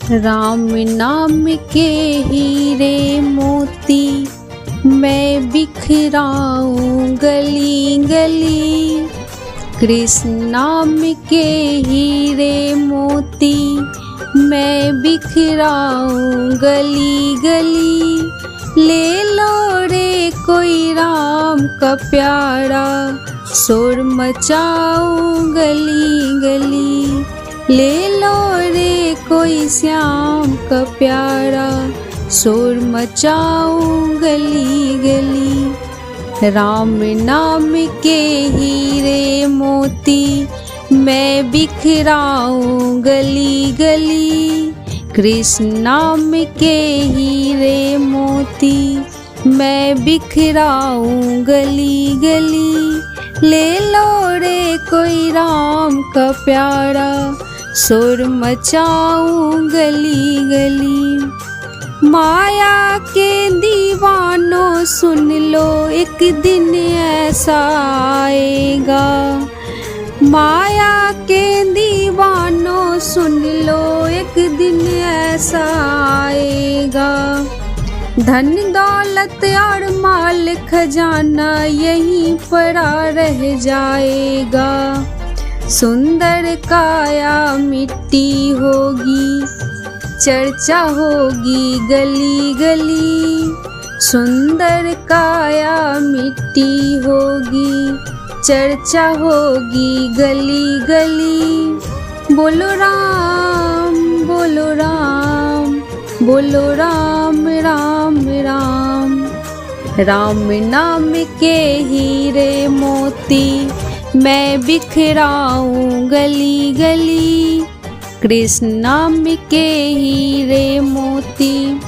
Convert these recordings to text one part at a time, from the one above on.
राम नाम के हीरे मोती मैं बिखराऊं गली गली। कृष्ण नाम के हीरे मोती मैं बिखराऊं गली गली। ले लो रे कोई राम का प्यारा शोर मचाऊं गली गली। ले लो रे कोई श्याम का प्यारा शोर मचाऊं गली गली। राम नाम के हीरे मोती मैं बिखराऊं गली गली। कृष्ण नाम के हीरे मोती मैं बिखराऊं गली गली। ले लो रे कोई राम का प्यारा शोर मचाऊं गली गली। माया के दीवानों सुन लो एक दिन ऐसा आएगा। माया के दीवानों सुन लो एक दिन ऐसा आएगा। धन दौलत और माल खजाना यहीं पड़ा रह जाएगा। सुंदर काया मिट्टी होगी चर्चा होगी गली गली। सुंदर काया मिट्टी होगी चर्चा होगी गली गली। बोलो राम बोलो राम बोलो राम राम राम। राम नाम के हीरे मोती मैं बिखराऊं गली गली। कृष्ण नाम के हीरे मोती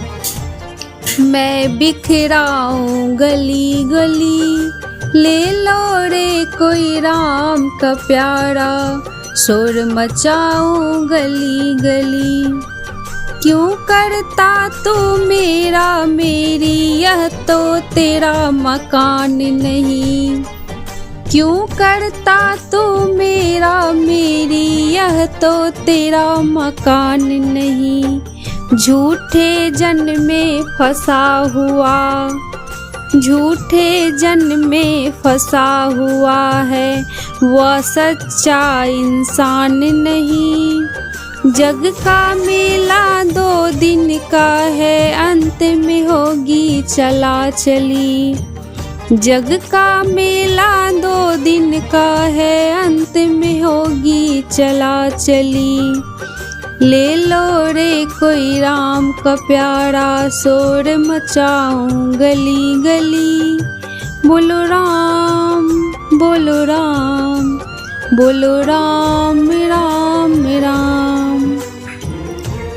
मैं बिखराऊं गली गली। ले लो रे कोई राम का प्यारा शोर मचाऊं गली गली। क्यों करता तू मेरा मेरी यह तो तेरा मकान नहीं। क्यों करता तू मेरा मेरी यह तो तेरा मकान नहीं। झूठे जन में फंसा हुआ झूठे जन में फंसा हुआ है वह सच्चा इंसान नहीं। जग का मेला 2 दिन का है अंत में होगी चला चली। जग का मेला 2 दिन का है अंत में होगी चला चली। ले लो रे कोई राम का प्यारा शोर मचाऊं गली गली। बोलो राम बोलो राम बोलो राम राम राम।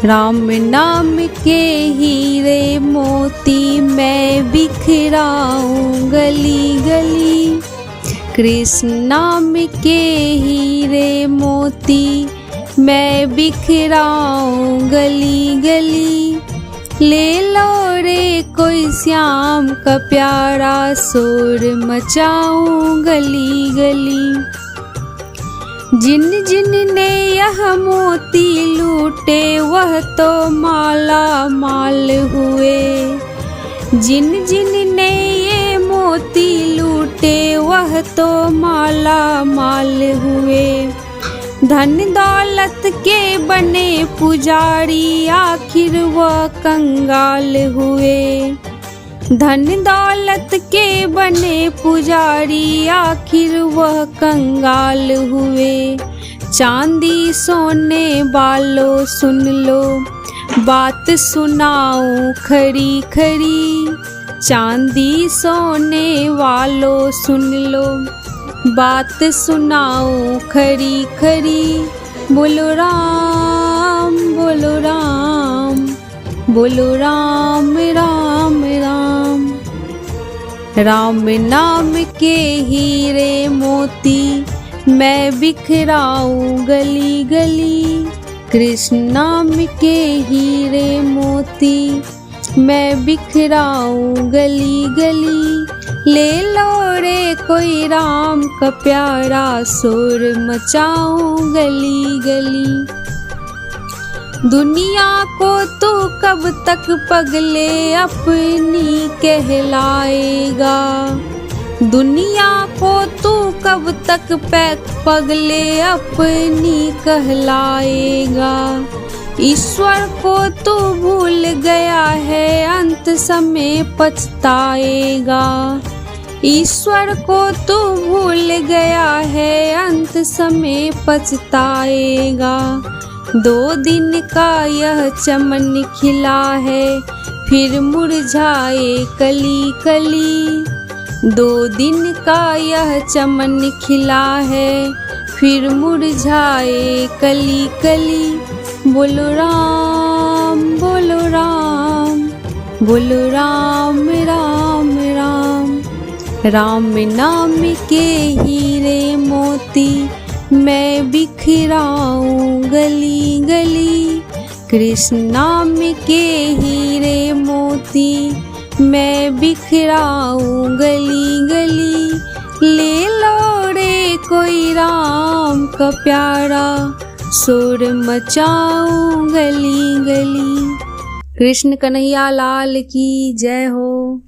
राम नाम के हीरे मोती मैं बिखराऊं गली गली। कृष्ण नाम के हीरे मोती मैं बिखराऊं गली गली। ले लो रे कोई श्याम का प्यारा शोर मचाऊं गली गली। जिन जिन ने यह मोती लूटे वह तो माला माल हुए। जिन जिन ने ये मोती लूटे वह तो माला माल हुए। धन दौलत के बने पुजारी आखिर वह कंगाल हुए। धन दौलत के बने पुजारी आखिर वह कंगाल हुए। चांदी सोने वालों सुन लो बात सुनाऊं खरी खरी। चांदी सोने वालों सुन लो बात सुनाऊं खरी खरी। बोलो राम बोलो राम बोलो राम राम राम। राम नाम के हीरे मोती मैं बिखराऊं गली गली। कृष्ण नाम के हीरे मोती मैं बिखराऊं गली गली। ले लो रे कोई राम का प्यारा शोर मचाऊं गली गली। दुनिया को तू कब तक पगले अपनी कहलाएगा। दुनिया को तू कब तक पगले अपनी कहलाएगा। ईश्वर को तू भूल गया है अंत समय पछताएगा। ईश्वर को तू भूल गया है अंत समय पछताएगा। 2 दिन का यह चमन खिला है फिर मुरझाए कली कली। 2 दिन का यह चमन खिला है फिर मुरझाए कली कली। बोलो राम बोलो राम बोलो राम राम राम। राम नाम के हीरे मोती मैं बिखराऊं गली गली। कृष्ण नाम के हीरे मोती मैं बिखराऊं गली गली। ले लो रे कोई राम का प्यारा शोर मचाऊं गली गली। कृष्ण कन्हैया लाल की जय हो।